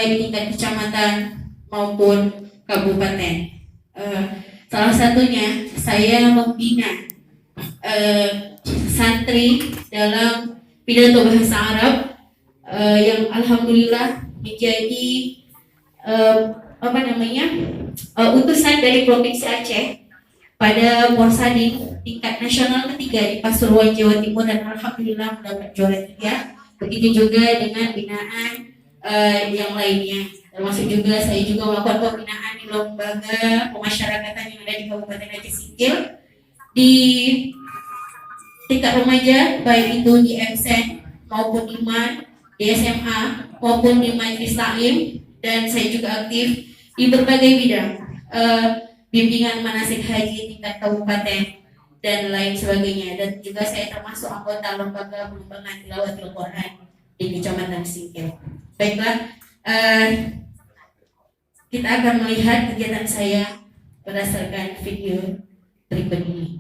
baik tingkat kecamatan maupun kabupaten. Salah satunya saya membina santri dalam pidato bahasa Arab yang alhamdulillah menjadi utusan dari Provinsi Aceh pada Porsadin tingkat nasional ketiga di Pasuruan, Jawa Timur, dan alhamdulillah mendapat juara 3. Begitu juga dengan binaan yang lainnya, termasuk juga saya juga melakukan pembinaan di lembaga pemasyarakatan yang ada di Kabupaten Aceh Singkil di tingkat remaja, baik itu di MSen maupun IMAN, di SMA maupun di Majelis Taklim, dan saya juga aktif di berbagai bidang bimbingan manasik haji tingkat kabupaten dan lain sebagainya, dan juga saya termasuk anggota lembaga pengembangan tilawatul Quran di Kecamatan Singkil. Baiklah, kita akan melihat kegiatan saya berdasarkan video berikut ini.